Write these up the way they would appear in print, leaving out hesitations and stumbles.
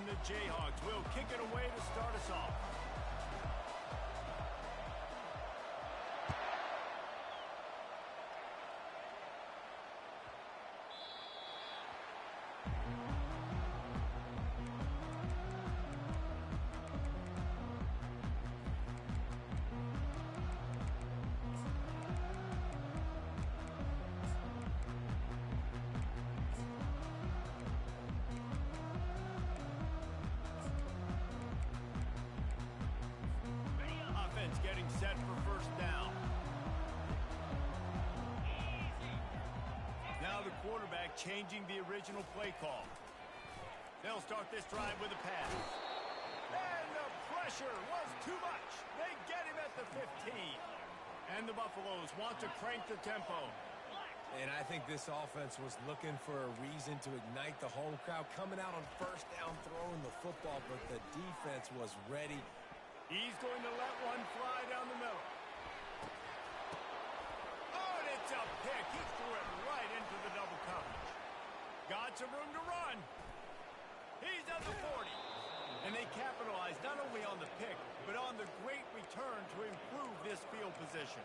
And the Jayhawks will kick it away to start us off. Getting set for first down. Now the quarterback changing the original play call. They'll start this drive with a pass. And the pressure was too much. They get him at the 15. And the Buffaloes want to crank the tempo. And I think this offense was looking for a reason to ignite the home crowd, coming out on first down, throwing the football, but the defense was ready. He's going to let one fly down the middle. Oh, and it's a pick. He threw it right into the double coverage. Got some room to run. He's at the 40. And they capitalized not only on the pick, but on the great return to improve this field position.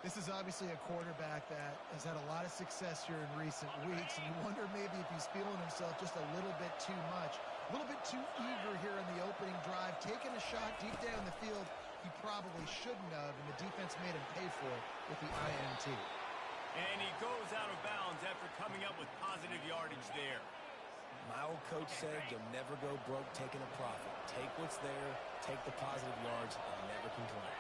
This is obviously a quarterback that has had a lot of success here in recent weeks, and you wonder maybe if he's feeling himself just a little bit too much. A little bit too eager here in the opening drive, taking a shot deep down the field he probably shouldn't have, and the defense made him pay for it with the INT. And he goes out of bounds after coming up with positive yardage there. My old coach said you'll never go broke taking a profit. Take what's there, take the positive yards, and never complain.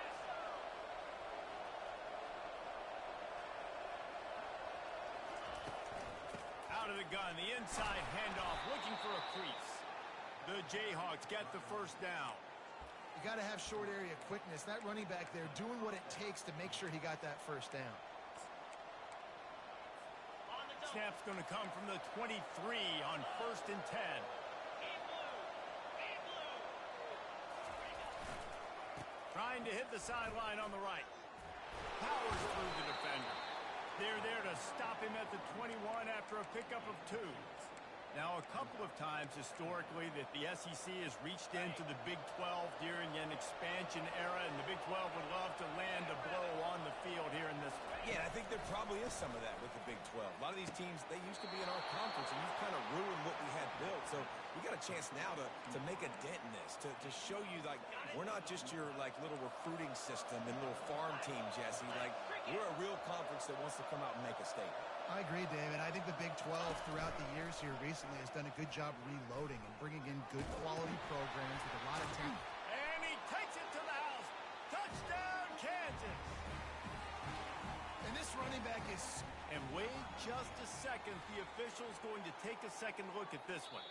Out of the gun, the inside handoff, looking for a crease. The Jayhawks get the first down. You got to have short area quickness. That running back there doing what it takes to make sure he got that first down. Snap's going to come from the 23 on 1st and 10. Trying to hit the sideline on the right. Powers through the defender. They're there to stop him at the 21 after a pickup of 2. Now, a couple of times historically that the SEC has reached into the Big 12 during an expansion era, and the Big 12 would love to land a blow on the field here in this one. Yeah, I think there probably is some of that with the Big 12. A lot of these teams, they used to be in our conference, and you've kind of ruined what we had built. So we got a chance now to make a dent in this, to show you, like, we're not just your, like, little recruiting system and little farm team, Jesse. Like, we're a real conference that wants to come out and make a statement. I agree, David. I think the Big 12 throughout the years here recently has done a good job reloading and bringing in good quality programs with a lot of talent. And he takes it to the house. Touchdown, Kansas. And this running back is... And wait just a second. The official's going to take a second look at this one.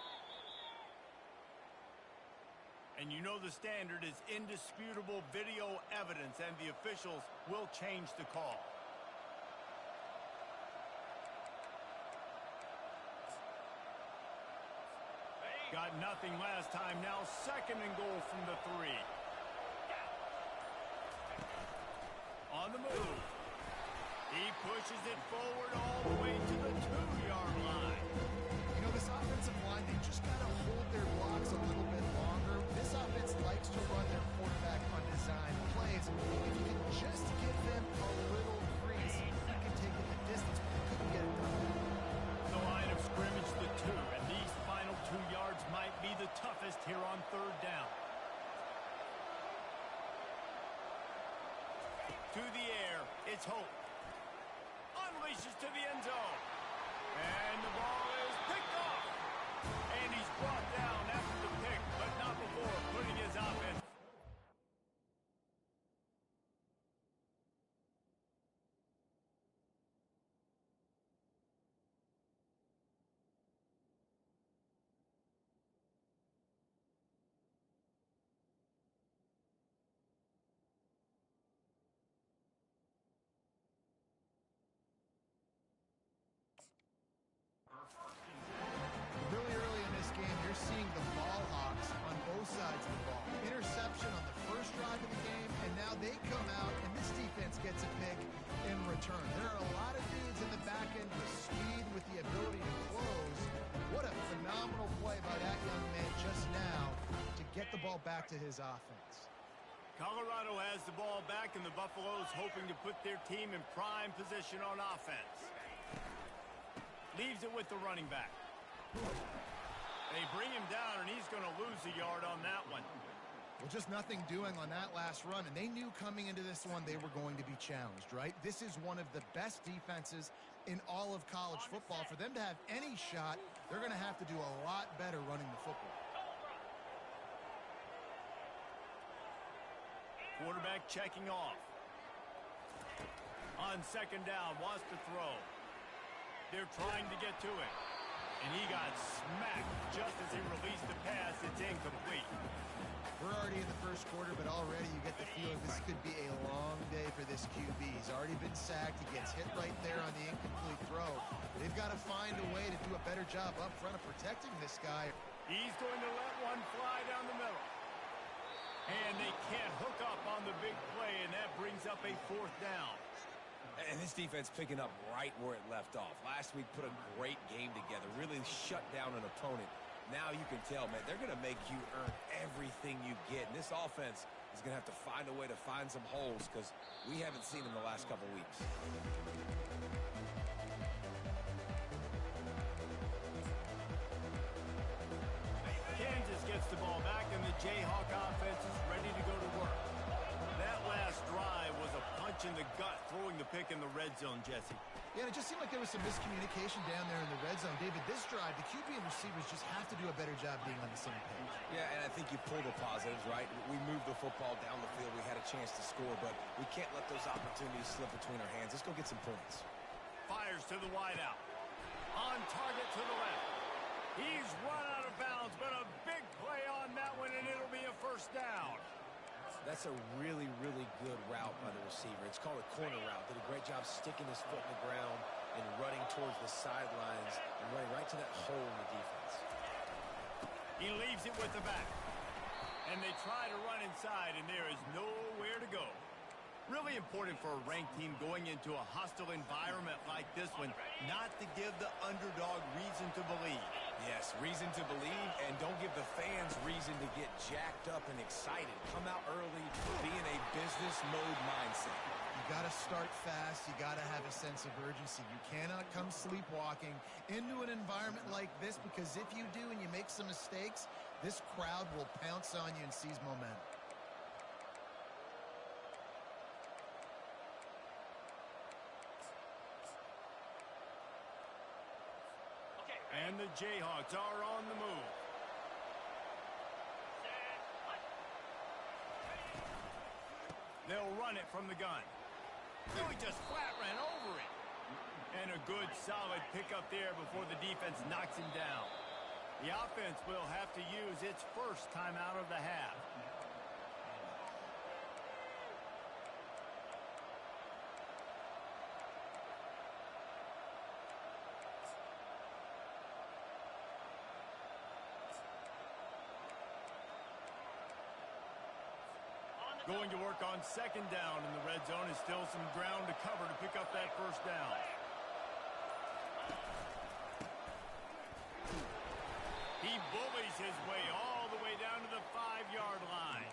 And you know the standard is indisputable video evidence, and the officials will change the call. Got nothing last time. Now 2nd and goal from the 3. On the move. He pushes it forward all the way to the 2-yard line. You know, this offensive line, they just got to hold their blocks a little bit longer. This offense likes to run their quarterback on design plays. If you can just give them a little crease, you can take it the distance, but they couldn't get it done. The line of scrimmage, the 2, and these final 2 yards might be the toughest here on 3rd down. To the air, it's Hope. Unleashes to the end zone. And the ball is picked off. And he's brought down after the pick, but not before putting his offense. Really early in this game, you're seeing the back to his offense. Colorado has the ball back, and the Buffaloes hoping to put their team in prime position on offense. Leaves it with the running back. They bring him down, and he's going to lose a yard on that one. Well, just nothing doing on that last run, and they knew coming into this one they were going to be challenged, right? This is one of the best defenses in all of college football. For them to have any shot, they're going to have to do a lot better running the football. Quarterback checking off. On second down, wants to throw. They're trying to get to it. And he got smacked just as he released the pass. It's incomplete. We're already in the first quarter, but already you get the feeling this could be a long day for this QB. He's already been sacked. He gets hit right there on the incomplete throw. They've got to find a way to do a better job up front of protecting this guy. He's going to let one fly down the middle. And they can't hook up on the big play, and that brings up a fourth down. And this defense picking up right where it left off. Last week put a great game together, really shut down an opponent. Now you can tell, man, they're going to make you earn everything you get. And this offense is going to have to find a way to find some holes because we haven't seen them the last couple weeks. Kansas gets the ball back, and the Jayhawk offense is ready to go to work. That last drive was a punch in the gut, throwing the pick in the red zone, Jesse. Yeah, and it just seemed like there was some miscommunication down there in the red zone. David, this drive, the QB and receivers just have to do a better job being on the same page. Yeah, and I think you pull the positives, right? We moved the football down the field. We had a chance to score, but we can't let those opportunities slip between our hands. Let's go get some points. Fires to the wideout. On target to the left. He's run out of bounds, but a big play on that one, and it'll be a first down. That's a really, really good route by the receiver. It's called a corner route. Did a great job sticking his foot in the ground and running towards the sidelines and running right to that hole in the defense. He leaves it with the back. And they try to run inside, and there is nowhere to go. Really important for a ranked team going into a hostile environment like this one, not to give the underdog reason to believe. Yes, reason to believe, and don't give the fans reason to get jacked up and excited. Come out early, be in a business mode mindset. You got to start fast. You got to have a sense of urgency. You cannot come sleepwalking into an environment like this, because if you do and you make some mistakes, this crowd will pounce on you and seize momentum. And the Jayhawks are on the move. They'll run it from the gun. Oh, he just flat ran over it. And a good, solid pickup there before the defense knocks him down. The offense will have to use its first timeout of the half. Going to work on second down in the red zone. Is still some ground to cover to pick up that first down. He bullies his way all the way down to the 5-yard line.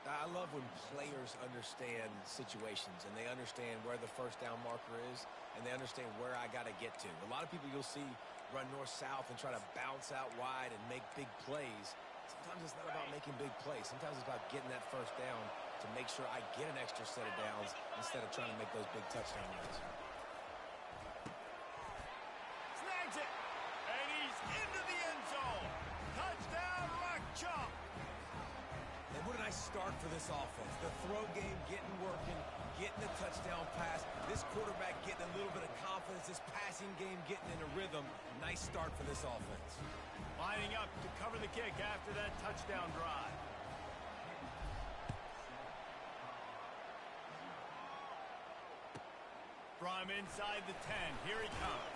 I love when players understand situations and they understand where the first down marker is and they understand where I got to get to. A lot of people you'll see run north-south and try to bounce out wide and make big plays. Sometimes it's not about making big plays. Sometimes it's about getting that first down to make sure I get an extra set of downs instead of trying to make those big touchdown runs. Snags it, and he's into the end zone. Touchdown, Rock Chalk. And what a nice start for this offense. The throw game getting working, getting the touchdown pass. This quarterback getting a little bit of confidence. This passing game getting in a rhythm. Nice start for this offense. Lining up to cover the kick after that touchdown drive. From inside the 10, here he comes.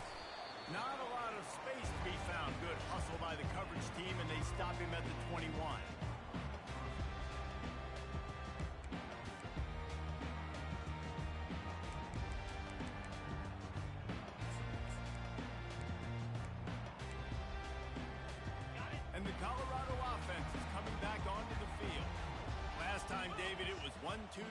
Not a lot of space to be found. Good hustle by the coverage team, and they stop him at the 21. And the Colorado offense is coming back onto the field. Last time, David, it was 1-2-3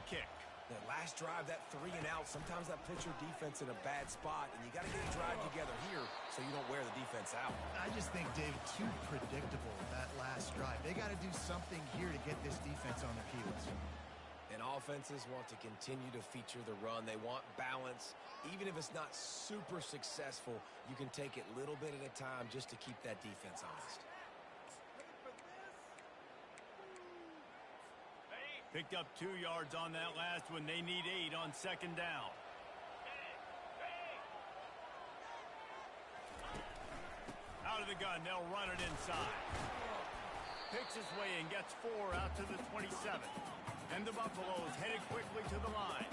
kick. That last drive, that 3 and out, sometimes that puts your defense in a bad spot, and you got to get a drive together here so you don't wear the defense out. I just think, Dave, too predictable, that last drive. They got to do something here to get this defense on their heels. And offenses want to continue to feature the run. They want balance. Even if it's not super successful, you can take it little bit at a time just to keep that defense honest. Picked up 2 yards on that last one. They need 8 on second down. Out of the gun, they'll run it inside. Picks his way and gets 4 out to the 27. And the Buffaloes headed quickly to the line.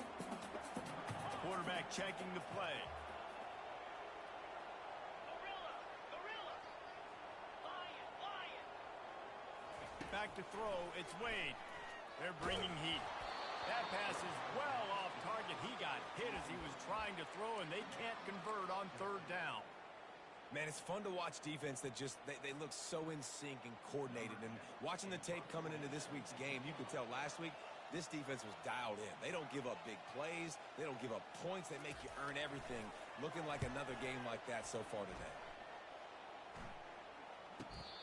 Quarterback checking the play. Back to throw, it's Wade. They're bringing heat. That pass is well off target. He got hit as he was trying to throw, and they can't convert on third down. Man, it's fun to watch defense that just, they look so in sync and coordinated. And watching the tape coming into this week's game, you could tell last week, this defense was dialed in. They don't give up big plays. They don't give up points. They make you earn everything. Looking like another game like that so far today.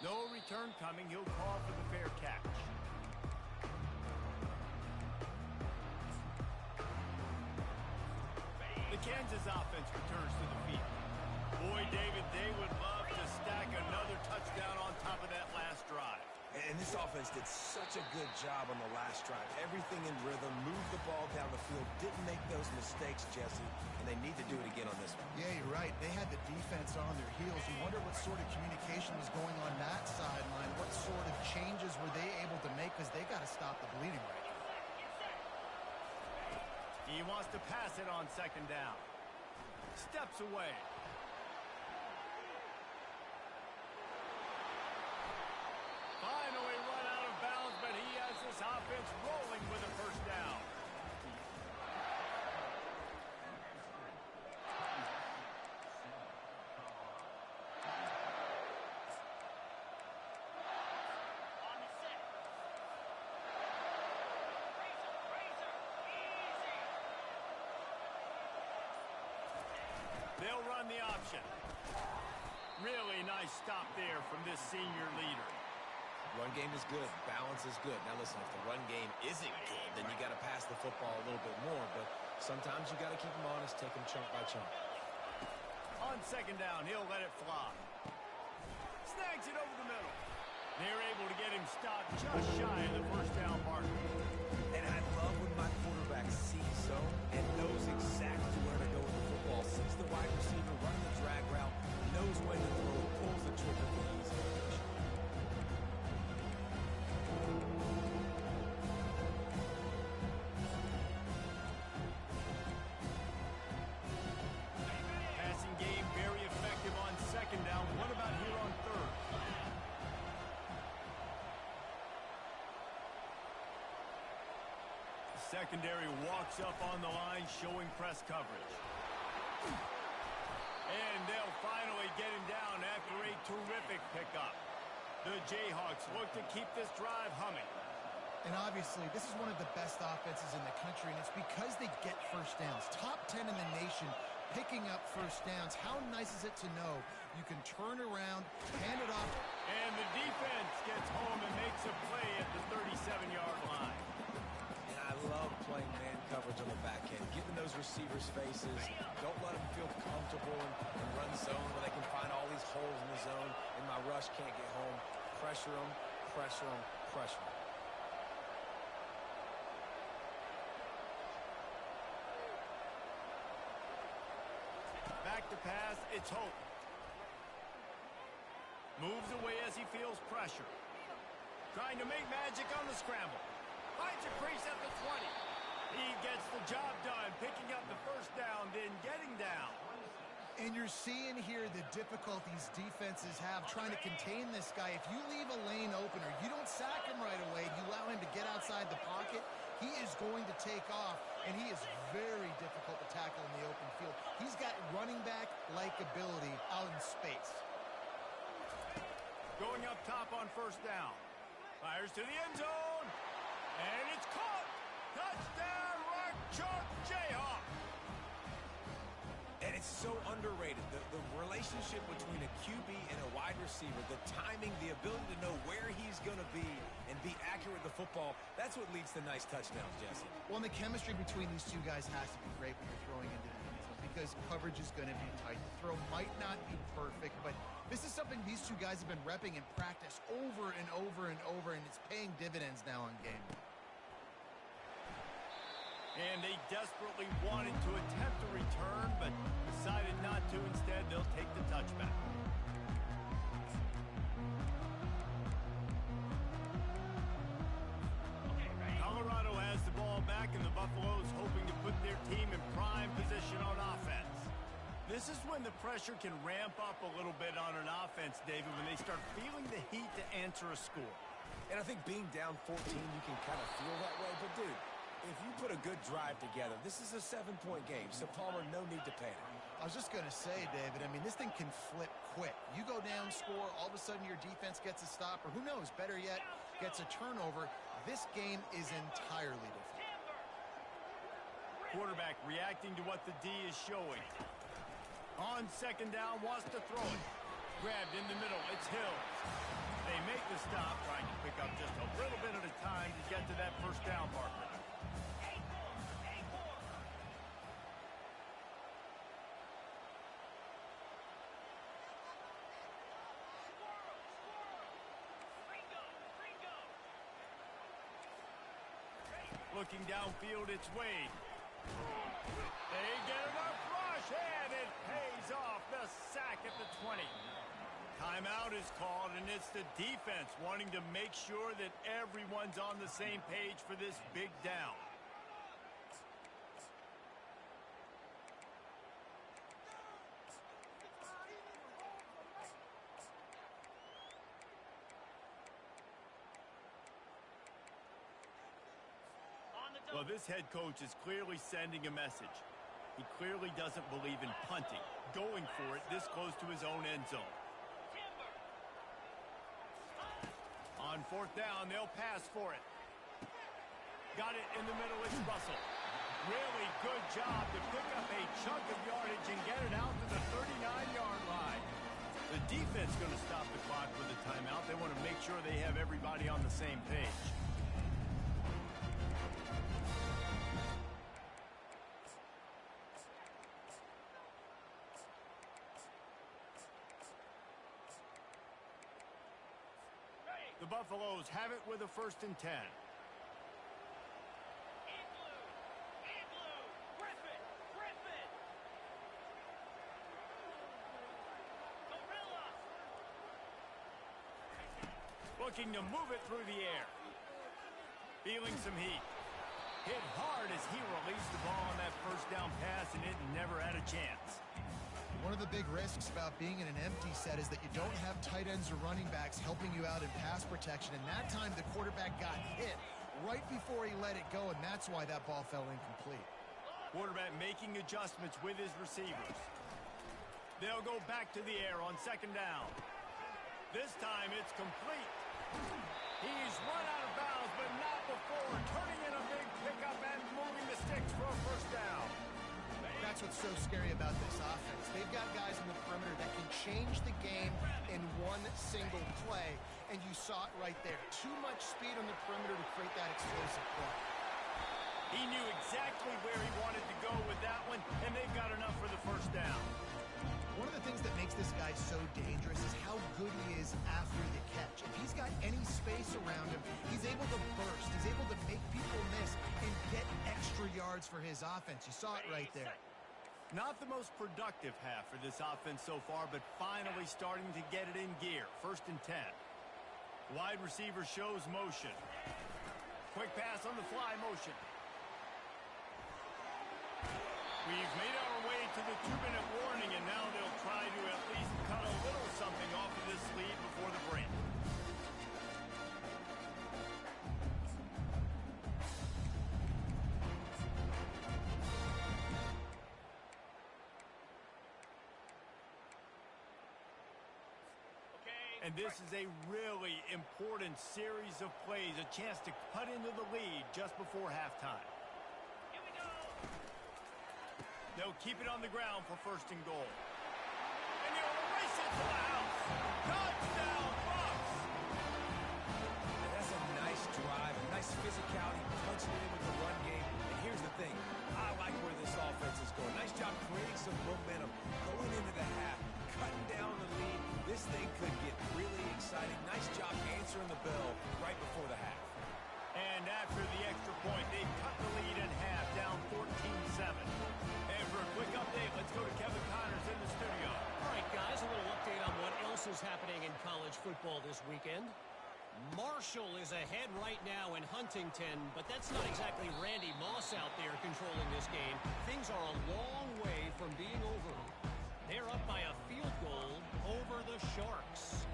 No return coming. He'll call for the fair catch. The Kansas offense returns to the field. Boy, David, they would love to stack another touchdown on top of that last drive. And this offense did such a good job on the last drive. Everything in rhythm, moved the ball down the field, didn't make those mistakes, Jesse, and they need to do it again on this one. Yeah, you're right. They had the defense on their heels. You wonder what sort of communication was going on that sideline. What sort of changes were they able to make, because they got to stop the bleeding right now. He wants to pass it on second down. Steps away. Finally run out of bounds, but he has this offense rolling with a first down. They'll run the option. Really nice stop there from this senior leader. Run game is good. Balance is good. Now, listen, if the run game isn't good, then you got to pass the football a little bit more. But sometimes you got to keep them honest, take them chunk by chunk. On second down, he'll let it fly. Snags it over the middle. They're able to get him stopped just shy of the first down marker. And I love when my quarterback sees zone and knows exactly where to go with the football. Sees the wide receiver running the drag route, knows when to throw, pulls the trigger for the easy completion. Passing game very effective on second down. What about here on third? Secondary walks up on the line, showing press coverage. And they'll finally get him down after a terrific pickup. The Jayhawks look to keep this drive humming. And obviously, this is one of the best offenses in the country, and it's because they get first downs. Top 10 in the nation, picking up first downs. How nice is it to know you can turn around, hand it off. And the defense gets home and makes a play at the 37-yard line. And I love playing man coverage on the back end, giving those receivers faces. Don't let them feel comfortable and run zone where they can find all these holes in the zone, and my rush can't get home. Pressure them, pressure them, pressure them. Back to pass, it's Hope. Moves away as he feels pressure. Trying to make magic on the scramble. Finds a crease at the 20. He gets the job done, picking up the first down, then getting down. And you're seeing here the difficulties defenses have trying to contain this guy. If you leave a lane open or you don't sack him right away, you allow him to get outside the pocket, he is going to take off, and he is very difficult to tackle in the open field. He's got running back-like ability out in space. Going up top on first down. Fires to the end zone. And it's caught. Touchdown, Rock Chalk Jayhawk. And it's so underrated. The relationship between a QB and a wide receiver, the timing, the ability to know where he's going to be and be accurate with the football, that's what leads to nice touchdowns, Jesse. Well, and the chemistry between these two guys has to be great when you're throwing into the end zone because coverage is going to be tight. The throw might not be perfect, but this is something these two guys have been repping in practice over and over and over, and it's paying dividends now on game day. And they desperately wanted to attempt a return, but decided not to. Instead, they'll take the touchback. Colorado has the ball back, and the Buffaloes hoping to put their team in prime position on offense. This is when the pressure can ramp up a little bit on an offense, David, when they start feeling the heat to answer a score. And I think being down 14, you can kind of feel that way. But, dude, if you put a good drive together, this is a 7-point game. So, Palmer, no need to panic. I was just going to say, David, I mean, this thing can flip quick. You go down, score, all of a sudden your defense gets a stop, or who knows, better yet, gets a turnover. This game is entirely different. Quarterback reacting to what the D is showing. On second down, wants to throw it. Grabbed in the middle, it's Hill. They make the stop, trying to pick up just a little bit at a time to get to that first down marker. Looking downfield, it's Wade. They get enough rush, and it pays off. The sack at the 20. Timeout is called, and it's the defense wanting to make sure that everyone's on the same page for this big down. Well, this head coach is clearly sending a message. He clearly doesn't believe in punting, going for it this close to his own end zone. On fourth down, they'll pass for it. Got it in the middle, it's Russell. Really good job to pick up a chunk of yardage and get it out to the 39-yard line. The defense going to stop the clock with a timeout. They want to make sure they have everybody on the same page. The Buffaloes have it with a 1st and 10. Looking to move it through the air. Feeling some heat. Hit hard as he released the ball on that first down pass, and it never had a chance. One of the big risks about being in an empty set is that you don't have tight ends or running backs helping you out in pass protection. And that time the quarterback got hit right before he let it go, and that's why that ball fell incomplete. Quarterback making adjustments with his receivers. They'll go back to the air on second down. This time it's complete. He's run out of bounds, but not before turning in a big pickup and moving the sticks for a first down. That's what's so scary about this offense. They've got guys in the perimeter that can change the game in one single play, and you saw it right there. Too much speed on the perimeter to create that explosive play. He knew exactly where he wanted to go with that one, and they've got enough for the first down. One of the things that makes this guy so dangerous is how good he is after the catch. If he's got any space around him, he's able to burst. He's able to make people miss and get extra yards for his offense. You saw it right there. Not the most productive half for this offense so far, but finally starting to get it in gear. 1st and 10. Wide receiver shows motion. Quick pass on the fly motion. We've made our way to the 2-minute warning, and now they'll try to at least cut a little something off of this lead before the break. And this is a really important series of plays, a chance to cut into the lead just before halftime. Here we go. They'll keep it on the ground for first and goal. And he'll race it to the house. Touchdown, Bucks! And that's a nice drive, a nice physicality, punching it in with the run game. And here's the thing. I like where this offense is going. Nice job creating some momentum, going into the half, cutting down the lead. This thing could get really exciting. Nice job answering the bell right before the half. And after the extra point, they cut the lead in half, down 14-7. And for a quick update, let's go to Kevin Connors in the studio. All right, guys, a little update on what else is happening in college football this weekend. Marshall is ahead right now in Huntington, but that's not exactly Randy Moss out there controlling this game. Things are a long way from being over. They're up by a field goal over the Sharks.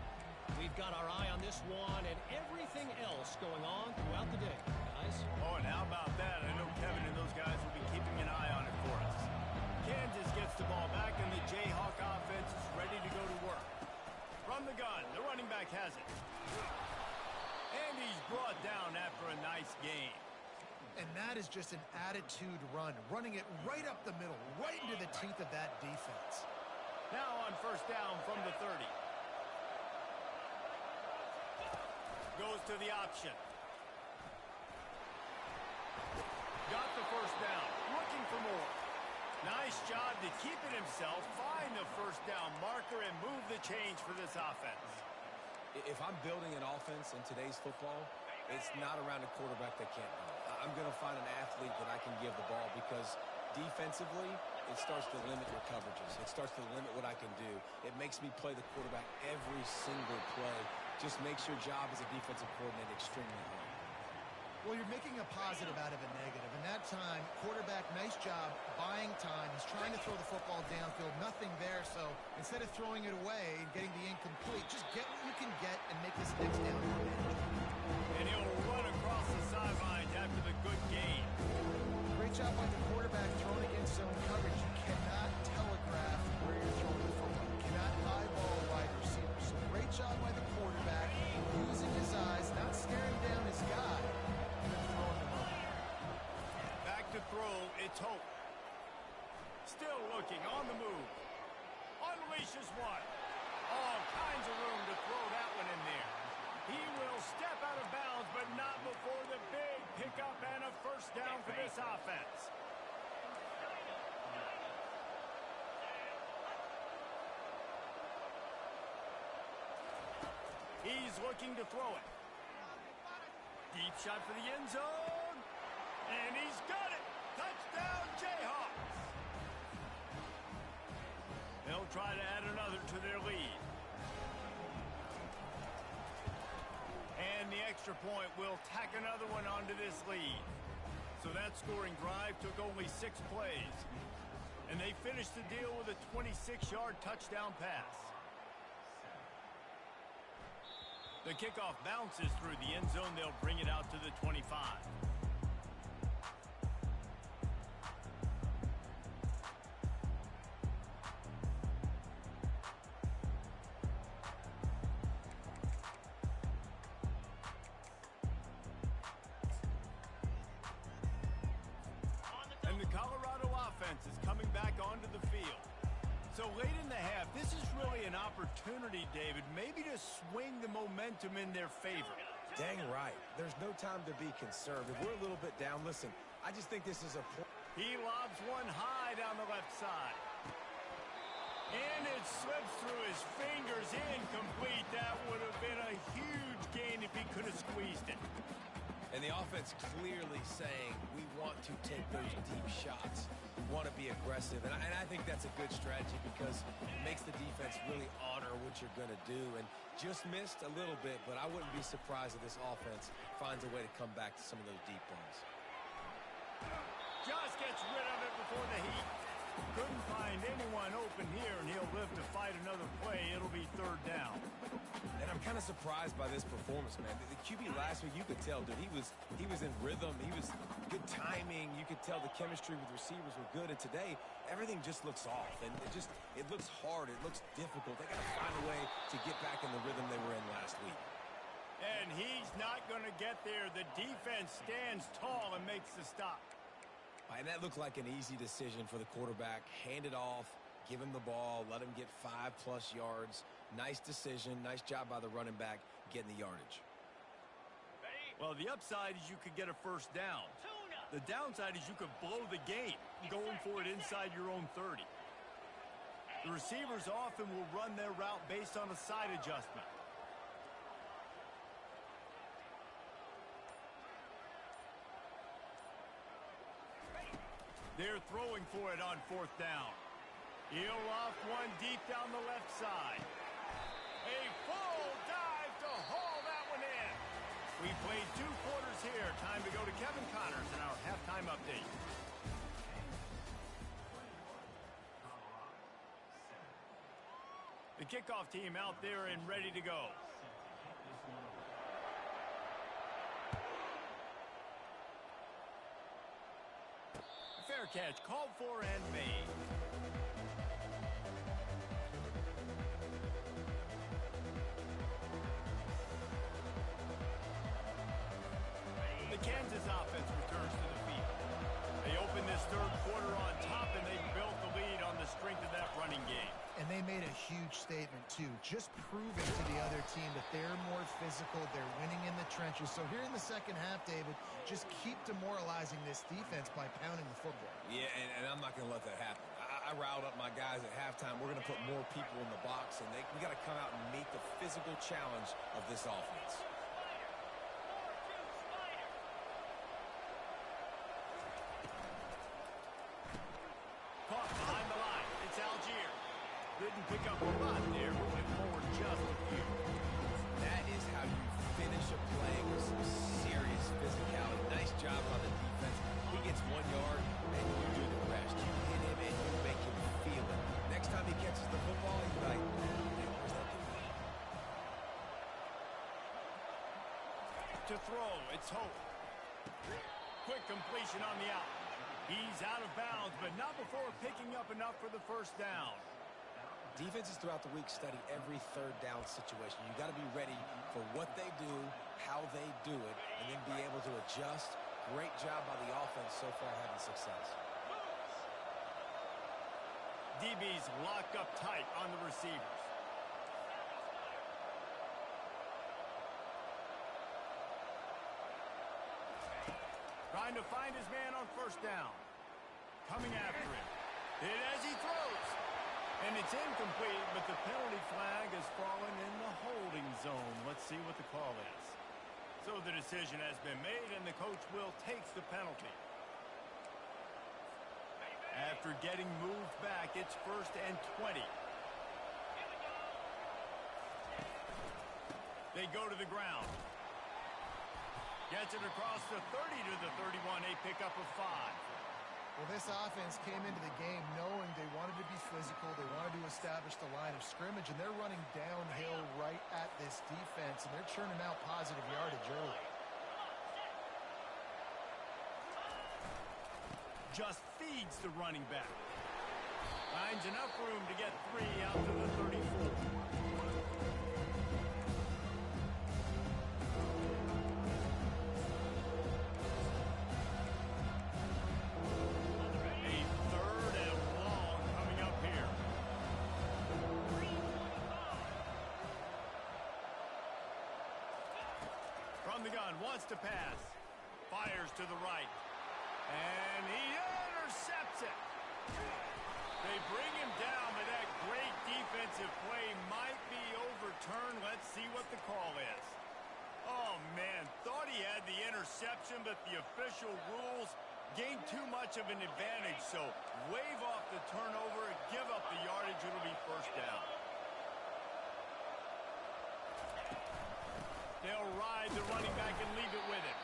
We've got our eye on this one and everything else going on throughout the day, guys. Oh, and how about that? I know Kevin and those guys will be keeping an eye on it for us. Kansas gets the ball back, and the Jayhawk offense is ready to go to work. From the gun, the running back has it. And he's brought down after a nice gain. And that is just an attitude run, running it right up the middle, right into the teeth of that defense. Now on first down from the 30. Goes to the option. Got the first down. Looking for more. Nice job to keep it himself, find the first down marker, and move the change for this offense. If I'm building an offense in today's football, it's not around a quarterback that can't run. I'm going to find an athlete that I can give the ball because defensively, it starts to limit your coverages. It starts to limit what I can do. It makes me play the quarterback every single play. Just makes your job as a defensive coordinator extremely hard. Well, you're making a positive out of a negative. And that time, quarterback, nice job, buying time. He's trying to throw the football downfield. Nothing there. So instead of throwing it away and getting the incomplete, just get what you can get and make this next down more manageable. And he'll run across the sidelines after the good gain. Great job by the quarterback throwing against zone coverage. You cannot telegraph where you're throwing the football. You cannot eyeball a wide receiver. So great job by the quarterback, using his eyes, not staring down his guy, and then throwing him up. Back to throw, it's Hope. Still looking, on the move. Unleashes one. All kinds of room to throw that one in there. He will step out of bounds, but not before the big pickup and a first down for this offense. He's looking to throw it. Deep shot for the end zone. And he's got it. Touchdown, Jayhawks. They'll try to add another to their lead. And the extra point will tack another one onto this lead. So that scoring drive took only 6 plays. And they finished the deal with a 26-yard touchdown pass. The kickoff bounces through the end zone. They'll bring it out to the 25. And the Colorado offense is coming back onto the field. So late in the half, this is really an opportunity, David, maybe to swing the momentum in their favor. Dang right. There's no time to be conservative. We're a little bit down. Listen, I just think this is a point. He lobs one high down the left side. And it slips through his fingers, incomplete. That would have been a huge gain if he could have squeezed it. And the offense clearly saying, we want to take those deep shots. We want to be aggressive. And I think that's a good strategy because it makes the defense really honor what you're going to do. And just missed a little bit, but I wouldn't be surprised if this offense finds a way to come back to some of those deep ones. Just gets rid of it before the heat. Couldn't find anyone open here, and he'll live to fight another play. It'll be third down. And I'm kind of surprised by this performance, man. The QB last week, you could tell, dude, he was in rhythm. He was good timing. You could tell the chemistry with receivers were good. And today, everything just looks off. And it looks hard. It looks difficult. They got to find a way to get back in the rhythm they were in last week. And he's not going to get there. The defense stands tall and makes the stop. And that looked like an easy decision for the quarterback. Hand it off, give him the ball, let him get 5+ yards. Nice decision. Nice job by the running back getting the yardage. Well, the upside is you could get a first down. The downside is you could blow the game going for it inside your own 30. The receivers often will run their route based on a side adjustment. They're throwing for it on fourth down. He'll loft one deep down the left side. A full dive to haul that one in. We played 2 quarters here. Time to go to Kevin Connors in our halftime update. The kickoff team out there and ready to go. Fair catch called for and made. The Kansas offense returns to the field. They open this third quarter on top, and they built the lead on the strength of that running game. And they made a huge statement, too, just proving to the other team that they're more physical, they're winning in the trenches. So here in the second half, David, just keep demoralizing this defense by pounding the football. Yeah, and I'm not going to let that happen. I riled up my guys at halftime. We're going to put more people in the box, and we got to come out and meet the physical challenge of this offense. Caught behind the line. It's Algier. Didn't pick up a lot there, but went forward just a few. That is how you finish a play with some serious physicality. Nice job on the defense. He gets 1 yard, and you do the rest. You hit him, and you make him feel it. Next time he catches the football, he's like, where's that dude? To throw, it's Hope. Quick completion on the out. He's out of bounds, but not before picking up enough for the first down. Defenses throughout the week study every third down situation. You got to be ready for what they do, how they do it, and then be able to adjust. Great job by the offense so far having success. DBs locked up tight on the receivers. Trying to find his man on first down. Coming after him. Hit as he throws. And it's incomplete, but the penalty flag has fallen in the holding zone. Let's see what the call is. So the decision has been made, and the coach will take the penalty. After getting moved back, it's 1st and 20. They go to the ground. Gets it across the 30 to the 31, a pickup of 5. Well, this offense came into the game knowing they wanted to be physical, they wanted to establish the line of scrimmage, and they're running downhill right at this defense, and they're churning out positive yardage early. Just feeds the running back. Finds enough room to get 3 out to the 34. The gun wants to pass. Fires to the right. And he intercepts it. They bring him down, but that great defensive play might be overturned. Let's see what the call is. Oh, man. Thought he had the interception, but the official rules gained too much of an advantage. So wave off the turnover and give up the yardage. It'll be first down. They'll ride the running back and leave it with him.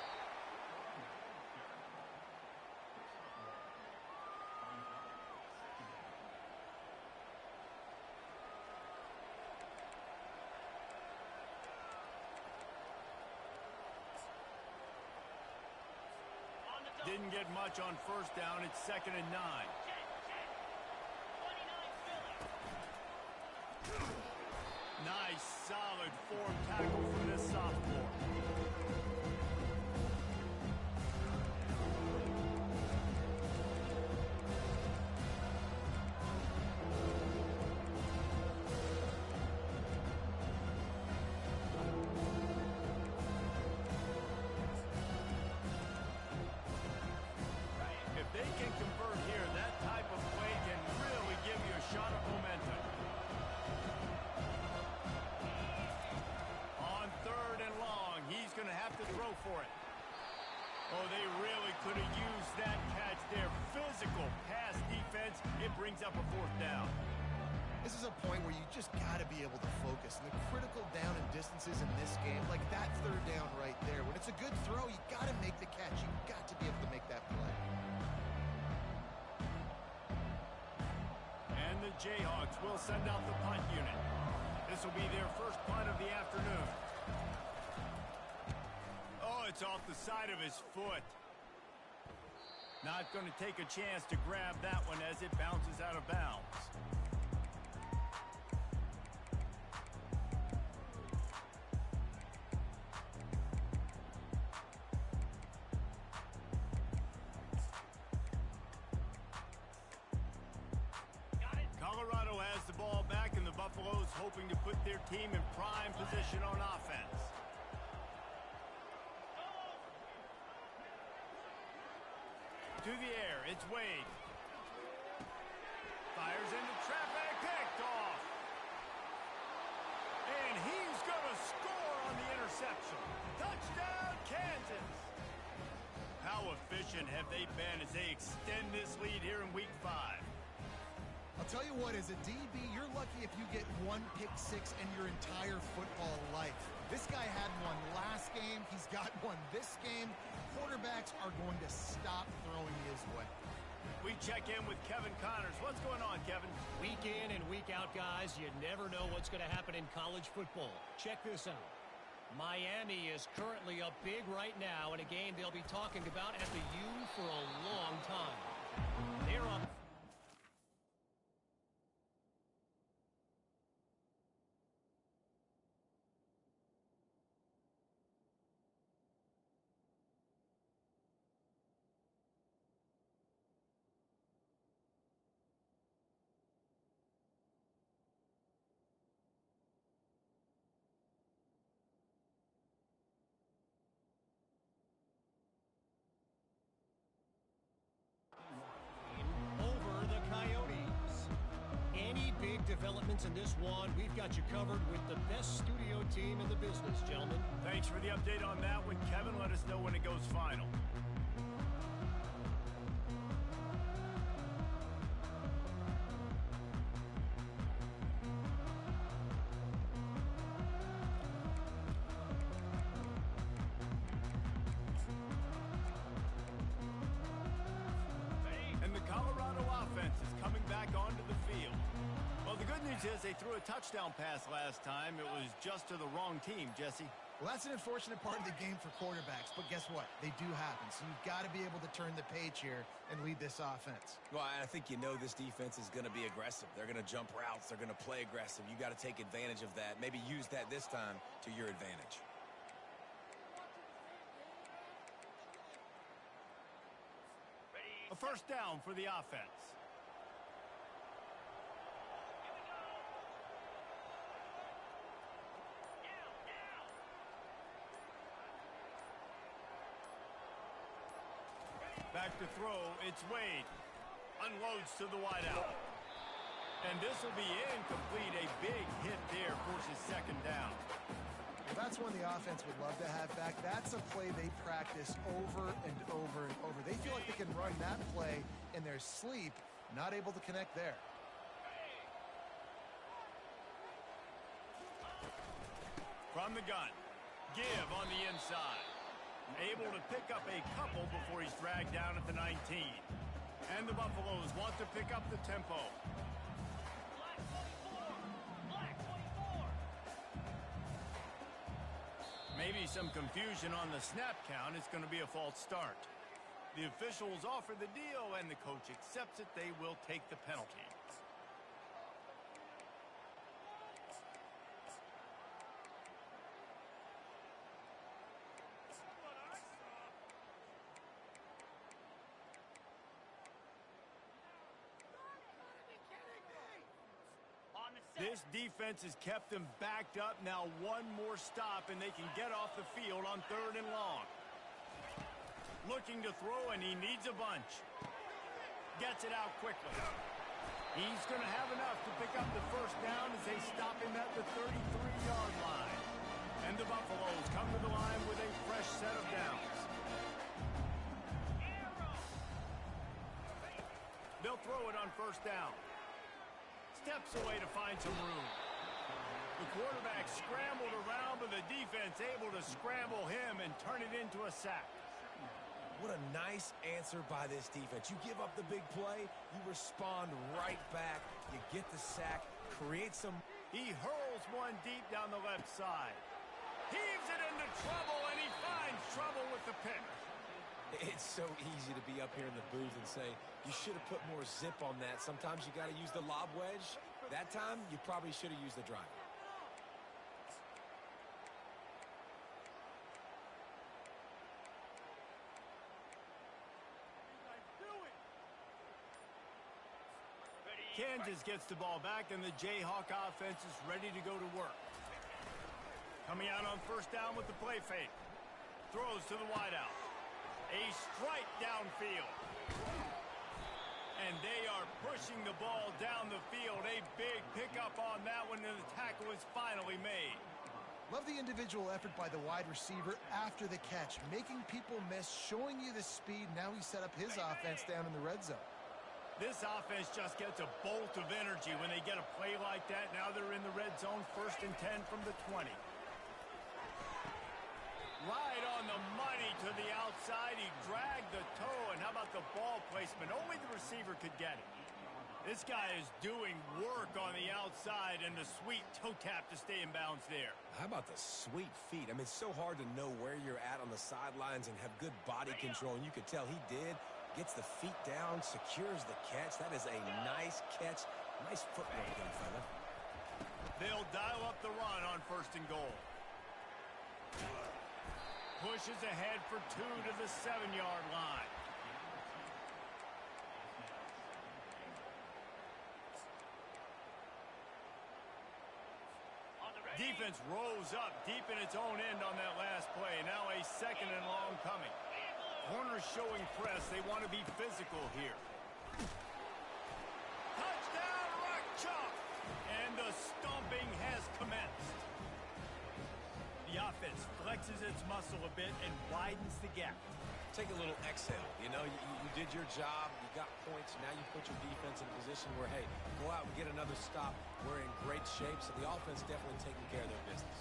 Didn't get much on first down. It's 2nd and 9. Nice, solid form tackle from this sophomore. If they can convert here, that type of play can really give you a shot of momentum. On 3rd and long, he's going to have to throw for it. Oh, they really could have used that catch there. Physical pass defense. It brings up a 4th down. This is a point where you just got to be able to focus. And the critical down and distances in this game, like that 3rd down right there, when it's a good throw, you got to make the catch. You've got to be able to make that play. And the Jayhawks will send out the punt unit. This will be their first punt of the afternoon. Oh, it's off the side of his foot. Not going to take a chance to grab that one as it bounces out of bounds. Colorado has the ball back, and the Buffaloes hoping to put their team in prime position on offense. To the air, it's Wade. Fires into traffic, picked off. And he's going to score on the interception. Touchdown, Kansas. How efficient have they been as they extend this lead here in Week 5? I'll tell you what, as a DB, you're lucky if you get 1 pick 6 in your entire football life. This guy had one last game. He's got one this game. Quarterbacks are going to stop throwing his way. We check in with Kevin Connors. What's going on, Kevin? Week in and week out, guys, you never know what's going to happen in college football. Check this out. Miami is currently up big right now in a game they'll be talking about at the U for a long time. They're up. Over the Coyotes. Any big developments in this one, we've got you covered with the best studio team in the business, gentlemen. Thanks for the update on that one, Kevin. Let us know when it goes final. And the Colorado offense is coming back onto the field. Well, the good news is they threw a touchdown pass last time. It was just to the wrong team, Jesse. Well, that's an unfortunate part of the game for quarterbacks, but guess what? They do happen, so you've got to be able to turn the page here and lead this offense. Well, I think you know this defense is going to be aggressive. They're going to jump routes. They're going to play aggressive. You got to take advantage of that. Maybe use that this time to your advantage. A first down for the offense. Back to throw, it's Wade. Unloads to the wideout. And this will be incomplete. A big hit there, forces 2nd down. Well, that's one the offense would love to have back. That's a play they practice over and over and over. They feel like they can run that play in their sleep, not able to connect there. From the gun, give on the inside. Able to pick up a couple before he's dragged down at the 19. And the Buffaloes want to pick up the tempo. Maybe some confusion on the snap count. It's going to be a false start. The officials offer the deal, and the coach accepts it. They will take the penalty. This defense has kept them backed up. Now one more stop, and they can get off the field on 3rd and long. Looking to throw, and he needs a bunch. Gets it out quickly. He's going to have enough to pick up the first down as they stop him at the 33-yard line. And the Buffaloes come to the line with a fresh set of downs. They'll throw it on 1st down. Steps away to find some room. The quarterback scrambled around, but the defense able to scramble him and turn it into a sack. What a nice answer by this defense. You give up the big play, you respond right back, you get the sack, create some... He hurls one deep down the left side. Heaves it into trouble, and he finds trouble with the pick. It's so easy to be up here in the booth and say, you should have put more zip on that. Sometimes you got to use the lob wedge. That time, you probably should have used the drive. Kansas gets the ball back, and the Jayhawk offense is ready to go to work. Coming out on 1st down with the play fake. Throws to the wideout. A strike downfield. And they are pushing the ball down the field. A big pickup on that one, and the tackle is finally made. Love the individual effort by the wide receiver after the catch, making people miss, showing you the speed. Now he set up his offense down in the red zone. This offense just gets a bolt of energy when they get a play like that. Now they're in the red zone, 1st and 10 from the 20. Right on the money to the outside. He dragged the toe, and how about the ball placement? Only the receiver could get it. This guy is doing work on the outside, and the sweet toe tap to stay in bounds there. How about the sweet feet? I mean, it's so hard to know where you're at on the sidelines and have good body control, and you could tell he did. Gets the feet down, secures the catch. That is a nice catch. Nice footwork, young fella. They'll dial up the run on 1st and goal. Pushes ahead for 2 to the 7-yard line. Defense rose up deep in its own end on that last play. Now a 2nd and long coming. Corners showing press. They want to be physical here. Touchdown, Rock Chalk! And the stomping has commenced. The offense flexes its muscle a bit and widens the gap. Take a little exhale. You know, you did your job. You got points. Now you put your defense in a position where, hey, go out and get another stop. We're in great shape, so the offense definitely taking care of their business.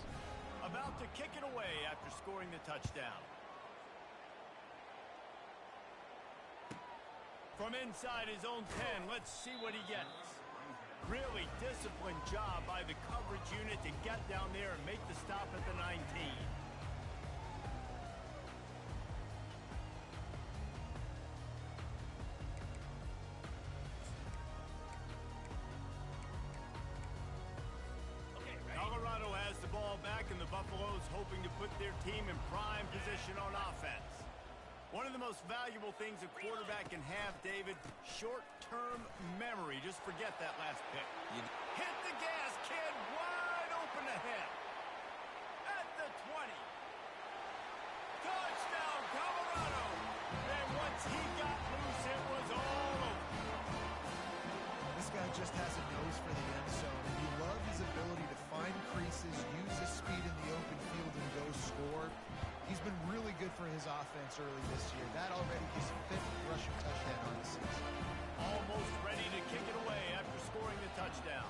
About to kick it away after scoring the touchdown. From inside his own 10, let's see what he gets. Really disciplined job by the coverage unit to get down there and make the stop at the 19. Colorado has the ball back, and the Buffaloes hoping to put their team in prime position on offense. One of the most valuable things a quarterback can have, David, short-term memory. Just forget that last pick. Hit the gas, kid. Wide open ahead. At the 20. Touchdown, Colorado. And once he got loose, it was all over. This guy just has a nose for the end zone, and you love his ability to find creases, use his speed in the open field, and go score. He's been really good for his offense early this year. That already his 5th rushing touchdown on the season. Almost ready to kick it away after scoring the touchdown.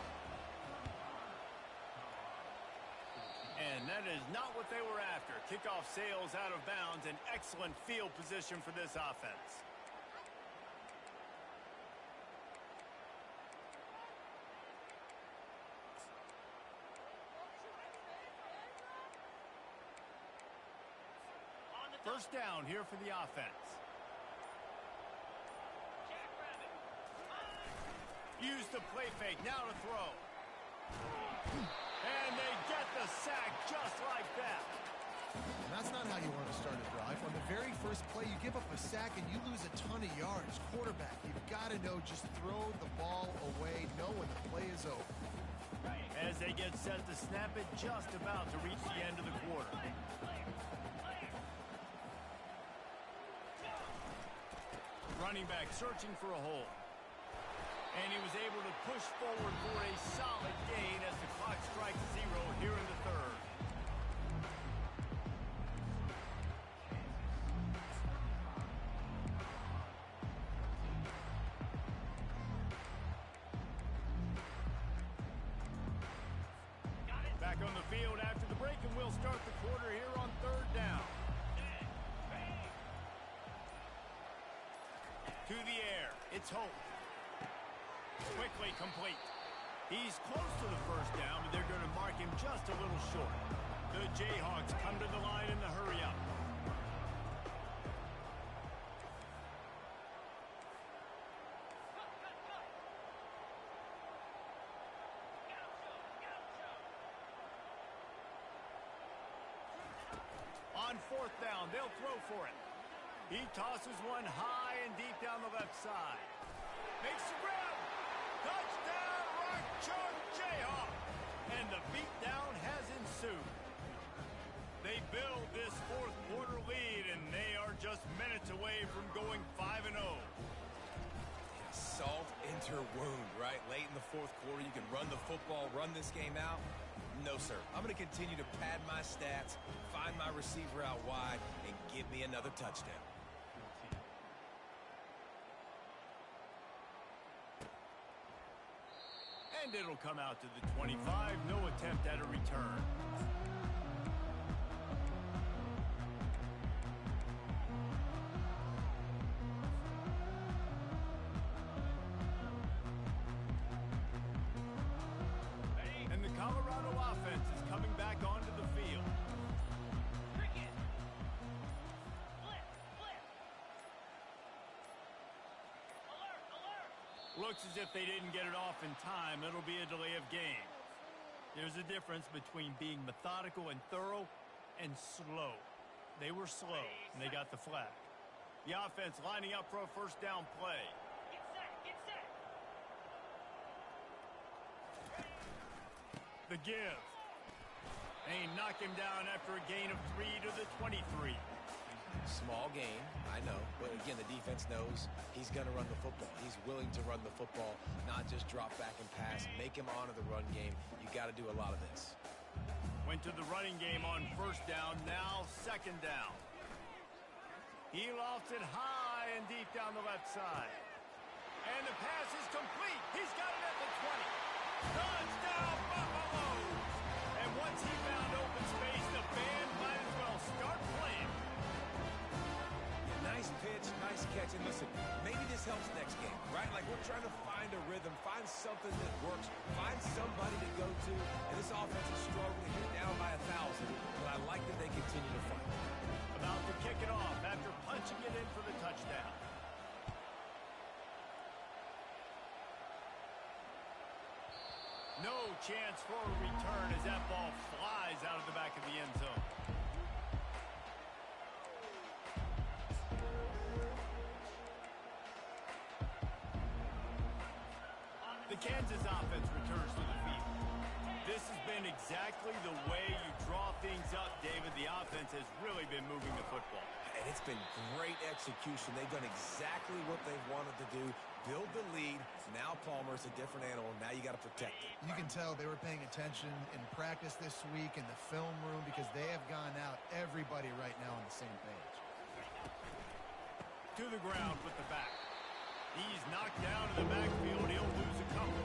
And that is not what they were after. Kickoff sails out of bounds. An excellent field position for this offense. First down here for the offense. Use the play fake. Now to throw. And they get the sack just like that. And that's not how you want to start a drive. On the very first play, you give up a sack and you lose a ton of yards. Quarterback, you've got to know, just throw the ball away, know when the play is over. As they get set to snap it, just about to reach the end of the quarter. Running back searching for a hole. And he was able to push forward for a solid gain as the clock strikes 0 here in the third. Back on the field after the break, and we'll start the quarter here on third down. To the air. It's Hope. Quickly complete. He's close to the first down, but they're going to mark him just a little short. The Jayhawks come to the line in the hurry-up. On fourth down, they'll throw for it. He tosses one high and deep down the left side. Makes the grab. Touchdown, Rock Chalk Jayhawk. And the beatdown has ensued. They build this fourth quarter lead, and they are just minutes away from going 5-0. Salt into her wound, right? Late in the fourth quarter, you can run the football, run this game out. No, sir. I'm going to continue to pad my stats, find my receiver out wide, and give me another touchdown. And it'll come out to the 25. No attempt at a return. And the Colorado offense is coming back onto the field. Looks as if they didn't get it off in time. It'll be a delay of game. There's a difference between being methodical and thorough and slow. They were slow, and they got the flag. The offense lining up for a first down play. Get set. The give. They knock him down after a gain of 3 to the 23. Small game, I know. But again, the defense knows he's going to run the football. He's willing to run the football, not just drop back and pass. Make him honor the run game. You got to do a lot of this. Went to the running game on first down, now second down. He lofts it high and deep down the left side. And the pass is complete. He's got it at the 20. Touchdown, Buffaloes! And once he found open space, the band might as well start playing. Nice pitch, nice catch. And listen, maybe this helps next game, right? Like we're trying to find a rhythm, find something that works, find somebody to go to. And this offense is struggling here, down by 1,000. But I like that they continue to fight. About to kick it off after punching it in for the touchdown. No chance for a return as that ball flies out of the back of the end zone. The Kansas offense returns to the field. This has been exactly the way you draw things up, David. The offense has really been moving the football. And it's been great execution. They've done exactly what they've wanted to do. Build the lead. Now Palmer's a different animal. Now you got to protect it. You can tell they were paying attention in practice this week in the film room because they have gone out, everybody right now on the same page. To the ground with the back. He's knocked down in the backfield. He'll lose a couple.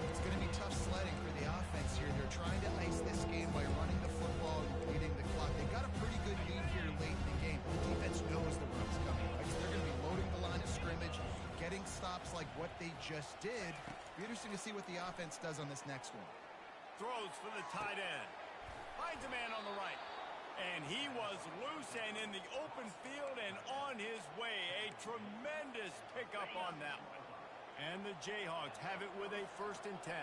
It's going to be tough sledding for the offense here. They're trying to ice this game by running the football and beating the clock. They've got a pretty good lead here late in the game. The defense knows the run's coming, right? So they're going to be loading the line of scrimmage, getting stops like what they just did. Be interesting to see what the offense does on this next one. Throws for the tight end. Finds a man on the right. And he was loose and in the open field and on his way. A tremendous pickup on that one. And the Jayhawks have it with a 1st and 10.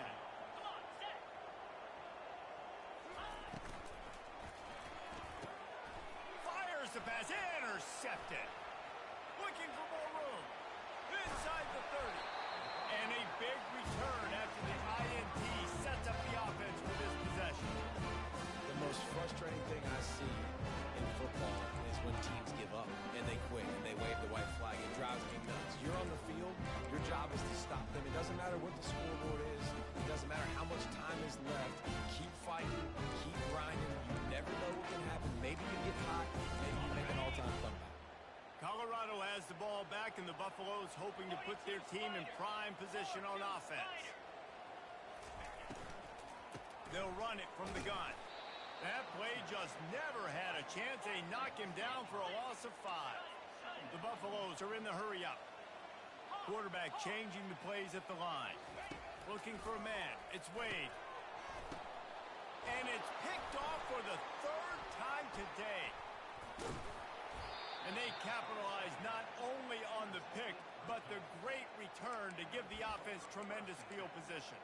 Fires the pass, intercepted. Looking for more room. Inside the 30. And a big return after the INT sets up the offense for this possession. The most frustrating thing I see in football is when teams give up and they quit and they wave the white flag. It drives me nuts. You're on the field. Your job is to stop them. It doesn't matter what the scoreboard is. It doesn't matter how much time is left. Keep fighting. Keep grinding. You never know what can happen. Maybe you get hot. Maybe you make an all-time comeback. Colorado has the ball back, and the Buffaloes hoping to put their team in prime position on offense. They'll run it from the gun. That play just never had a chance. They knock him down for a loss of 5. The Buffaloes are in the hurry-up. Quarterback changing the plays at the line. Looking for a man. It's Wade. And it's picked off for the 3rd time today. And they capitalize not only on the pick, but the great return to give the offense tremendous field position.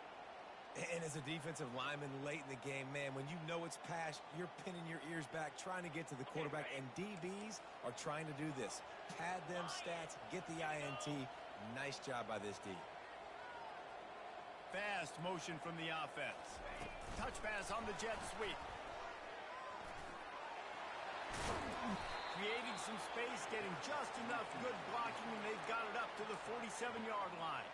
And as a defensive lineman late in the game, man, when you know it's past, you're pinning your ears back, trying to get to the quarterback, and DBs are trying to do this. Pad them stats, get the INT. Nice job by this D. Fast motion from the offense. Touch pass on the jet sweep. Creating some space, getting just enough good blocking, and they've got it up to the 47-yard line.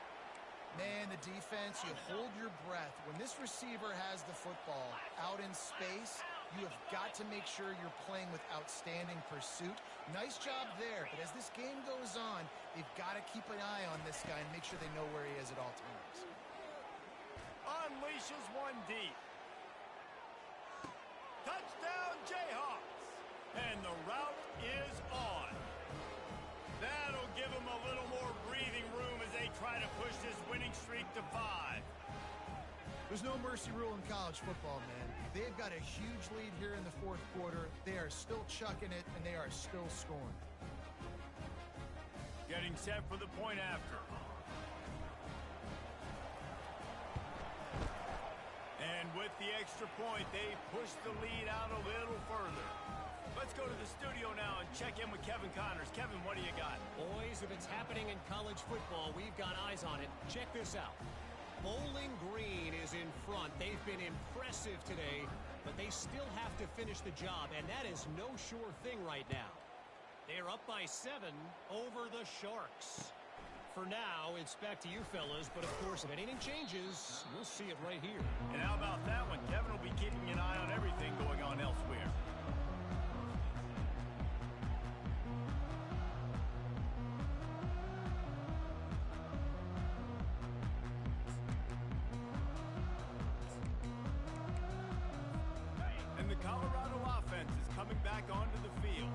Man, the defense, you hold your breath. When this receiver has the football out in space, you have got to make sure you're playing with outstanding pursuit. Nice job there, but as this game goes on, they've got to keep an eye on this guy and make sure they know where he is at all times. Unleashes one deep. Touchdown, Jayhawks. And the route is on. That'll give them a little more breathing room as they try to push this winning streak to 5. There's no mercy rule in college football, man. They've got a huge lead here in the 4th quarter. They are still chucking it, and they are still scoring. Getting set for the point after. And with the extra point, they push the lead out a little further. Let's go to the studio now and check in with Kevin Connors. Kevin, what do you got? Boys, if it's happening in college football, we've got eyes on it. Check this out. Bowling Green is in front. They've been impressive today, but they still have to finish the job, and that is no sure thing right now. They're up by 7 over the Sharks. For now, it's back to you fellas, but of course, if anything changes, we'll see it right here. And how about that one? Kevin will be keeping an eye on everything going on elsewhere. And the Colorado offense is coming back onto the field.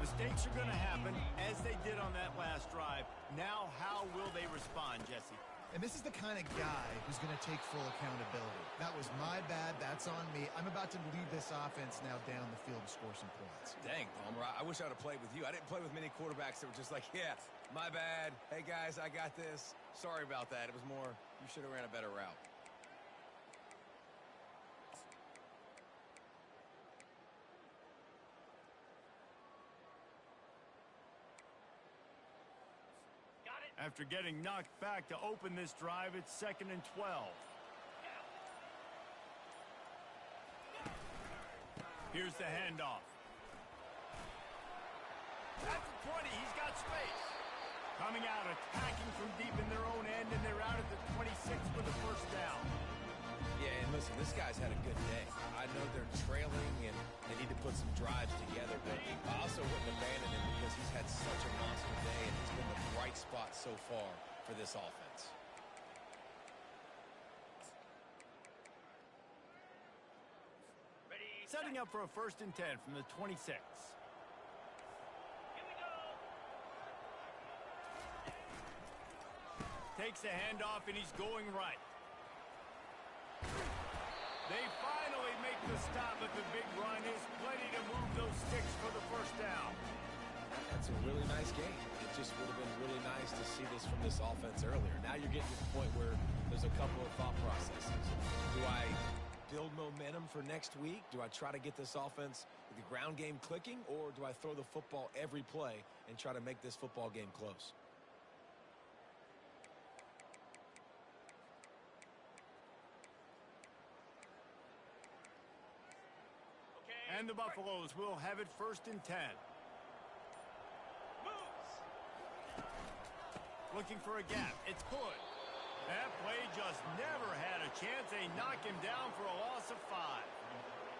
Mistakes are going to happen, as they did on that last drive. Now, how will they respond, Jesse? And this is the kind of guy who's going to take full accountability. That was my bad. That's on me. I'm about to lead this offense now down the field and score some points. Dang, Palmer, I wish I would have played with you. I didn't play with many quarterbacks that were just like, yeah, my bad. Hey, guys, I got this. Sorry about that. It was more, you should have ran a better route. After getting knocked back to open this drive, it's 2nd and 12. Here's the handoff. At the 20, he's got space. Coming out, attacking from deep in their own end, and they're out at the 26 for the 1st down. Yeah, and listen, this guy's had a good day. I know they're trailing and they need to put some drives together, but I also wouldn't abandon him because he's had such a monster day and he's been the bright spot so far for this offense. Setting up for a 1st and 10 from the 26. Takes the handoff and he's going right. They finally make the stop, but the big run is plenty to move those sticks for the 1st down. That's a really nice game. It just would have been really nice to see this from this offense earlier. Now you're getting to the point where there's a couple of thought processes. Do I build momentum for next week? Do I try to get this offense, the ground game clicking, or do I throw the football every play and try to make this football game close? And the Buffaloes will have it 1st and 10. Looking for a gap. It's good. That play just never had a chance. They knock him down for a loss of 5.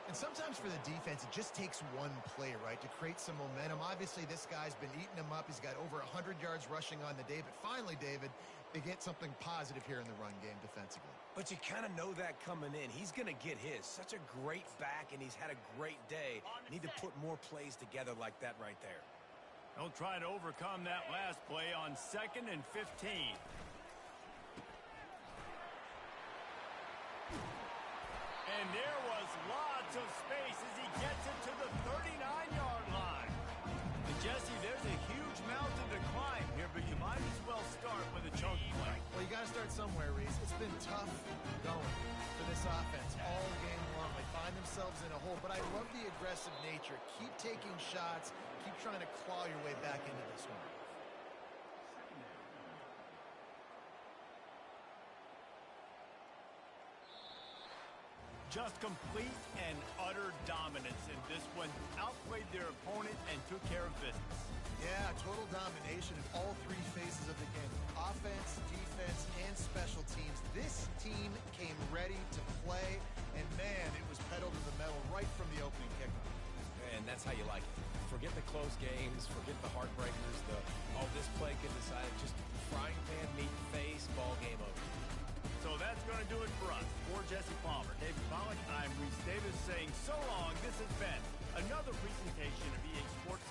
And sometimes for the defense, it just takes one play, right, to create some momentum. Obviously, this guy's been eating him up. He's got over 100 yards rushing on the day. But finally, David, they get something positive here in the run game defensively. But you kind of know that coming in. He's going to get his. Such a great back, and he's had a great day. Need to put more plays together like that right there. They'll try to overcome that last play on 2nd and 15. And there was lots of space as he gets it to the 39-yard line. And Jesse, there's a huge mountain to climb here, but you might as well start with a chunk play. Well, you got to start somewhere, Reese. It's been tough going for this offense all game long. They find themselves in a hole, but I love the aggressive nature. Keep taking shots. Keep trying to claw your way back into this one. Just complete and utter dominance in this one. Outplayed their opponent and took care of business. Yeah, total domination in all 3 phases of the game. Offense, defense, and special teams. This team came ready to play, and man, it was pedal to the metal right from the opening kickoff. And that's how you like it. Forget the close games, forget the heartbreakers, this play could decide, just frying pan, meat, face, ball game over. So that's going to do it for us. For Jesse Palmer, David Pollack, I'm Reese Davis saying so long. This has been another presentation of EA Sports